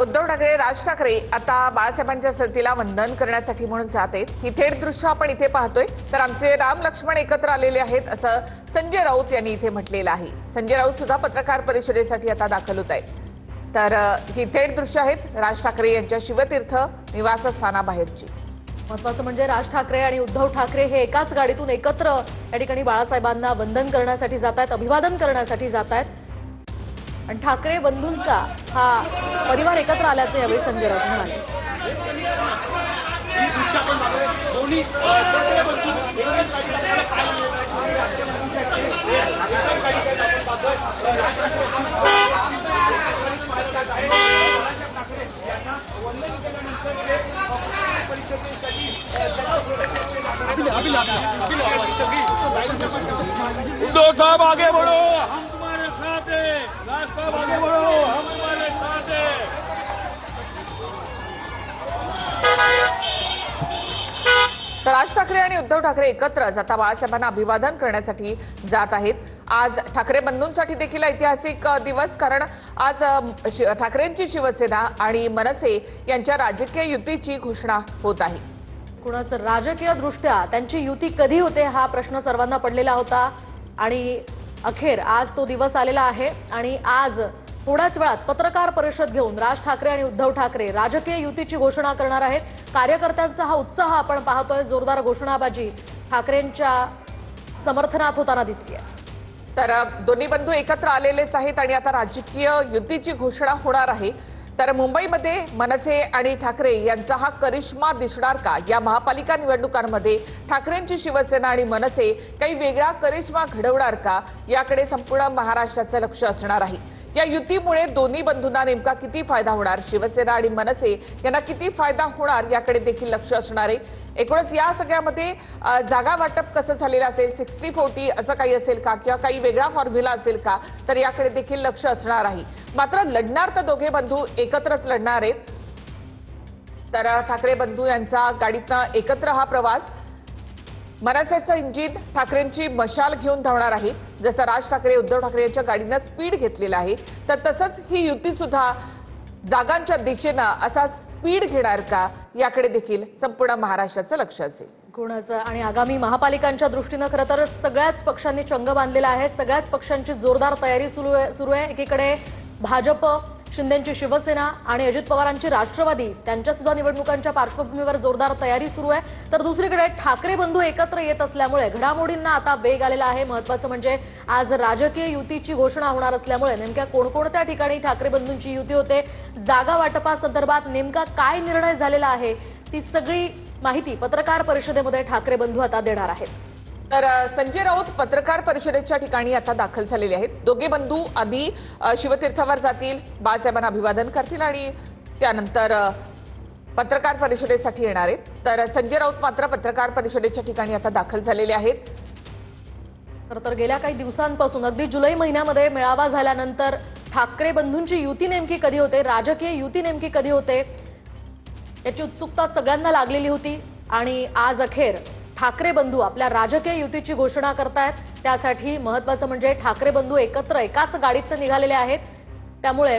उद्धव ठाकरे राज ठाकरे आता बाळासाहेबांच्या स्मृतीला वंदन करण्यासाठी म्हणून जात आहेत। ही थेट दृश्य आपण इथे पाहतोय। तर आमचे राम लक्ष्मण एकत्र आलेले आहेत असं संजय राऊत यांनी इथे म्हटलेलं आहे। संजय राऊत सुद्धा पत्रकार परिषदेसाठी आता दाखल होत आहेत। तर ही थेट दृश्य आहेत राज ठाकरे यांच्या शिवतीर्थ निवासस्थानाबाहेरची। महत्त्वाचं म्हणजे राज ठाकरे आणि उद्धव ठाकरे हे एकाच गाडीतून एकत्र या ठिकाणी बाळासाहेबांना वंदन करण्यासाठी जात आहेत, अभिवादन करण्यासाठी जात आहेत। आणि ठाकरे बंधूंचा हा परिवार एकत्र आल्याचे यावेळी संजय राऊत म्हणाले। उद्धव साहब आगे बढ़ो, हम तुम्हारे साथ हैं। राज साहब आगे बढ़ो, हम तुम्हारे साथ हैं। तर राज ठाकरे आणि उद्धव ठाकरे एकत्रच आता बाळासाहेबांना अभिवादन करण्यासाठी जात आहेत। आज ठाकरे बंधूंसाठी देखील ऐतिहासिक दिवस, कारण आज ठाकरेंची शिवसेना आणि मनसे यांच्या राजकीय युतीची घोषणा होत आहे। कुणाचं राजकीय दृष्ट्या त्यांची युती कधी होते हा प्रश्न सर्वांना पडलेला होता आणि अखेर आज तो दिवस आलेला आहे। आणि आज थोड्याच वेळात पत्रकार परिषद घेऊन राज ठाकरे आणि उद्धव ठाकरे राजकीय युतीची घोषणा करणार आहेत। कार्यकर्त्यांचा हा उत्साह आपण पाहतोय, जोरदार घोषणाबाजी ठाकरेंच्या समर्थनात होताना दिसतेय। तर दोन्ही बंधू एकत्र आलेलेच आहेत आणि आता राजकीय युतीची घोषणा होणार आहे। तर मुंबईमध्ये मनसे आणि ठाकरे यांचा हा करिश्मा दिसणार का? या महापालिका निवडणुकांमध्ये ठाकरेंची शिवसेना आणि मनसे काही वेगळा करिश्मा घडवणार का, याकडे संपूर्ण महाराष्ट्राचं लक्ष असणार आहे। या युतीमुळे दोन्ही बंधूंना नेमका किती फायदा होणार, शिवसेना आणि मनसे यांना किती फायदा होणार, याकडे देखील लक्ष असणार आहे। एकूणच या सगळ्यामध्ये जागा वाटप कसं झालेलं असेल, 60-40 असं काही असेल का, किंवा काही वेगळा फॉर्म्युला असेल का, तर याकडे देखील लक्ष असणार आहे। मात्र लढणार तर दोघे बंधू एकत्रच लढणार आहेत। तर ठाकरे बंधू यांचा गाडीतनं एकत्र हा प्रवास, मनसेचं इंजिन ठाकरेंची मशाल घेऊन धावणार आहे। जसं राज ठाकरे उद्धव ठाकरे यांच्या गाडीनं स्पीड घेतलेलं आहे, तर तसंच ही युती सुद्धा जागांच्या दिशेनं असा स्पीड घेणार का, याकडे देखील संपूर्ण महाराष्ट्राचं लक्ष असेल। कोणाचं आणि आगामी महापालिकांच्या दृष्टीनं खरं तर सगळ्याच पक्षांनी चंग बांधलेला आहे। सगळ्याच पक्षांची जोरदार तयारी सुरू आहे। एकीकडे भाजप, शिंदेंची शिवसेना आणि अजित पवारांची राष्ट्रवादी त्यांच्या सुद्धा निवडणुकांच्या पार्श्वभूमीवर जोरदार तयारी सुरू आहे। तर दुसरीकडे ठाकरे बंधू एकत्र येत असल्यामुळे घडामोडींना आता वेग आलेला आहे। महत्त्वाचं म्हणजे आज राजकीय युतीची घोषणा होणार असल्यामुळे नेमक्या कोणकोणत्या ठिकाणी ठाकरे बंधूंची युती होते, जागा वाटपासंदर्भात नेमका काय निर्णय झालेला आहे, ती सगळी माहिती पत्रकार परिषदेमध्ये ठाकरे बंधू आता देणार आहेत। तर संजय राऊत पत्रकार परिषदेच्या ठिकाणी आता दाखल झालेले आहेत। दोघे बंधू आधी शिवतीर्थावर जातील, बाळासाहेबांना अभिवादन करतील आणि त्यानंतर पत्रकार परिषदेसाठी येणार आहेत। तर संजय राऊत मात्र पत्रकार परिषदेच्या ठिकाणी आता दाखल झालेले आहेत। तर गेल्या काही दिवसांपासून अगदी जुलै महिन्यामध्ये मेळावा झाल्यानंतर ठाकरे बंधूंची युती नेमकी कधी होते, राजकीय युती नेमकी कधी होते, याची उत्सुकता सगळ्यांना लागलेली होती। आणि आज अखेर ठाकरे बंधू आपल्या राजकीय युतीची घोषणा करतायत। त्यासाठी महत्त्वाचं म्हणजे ठाकरे बंधू एकत्र एकाच गाडीत निघालेले आहेत। त्यामुळे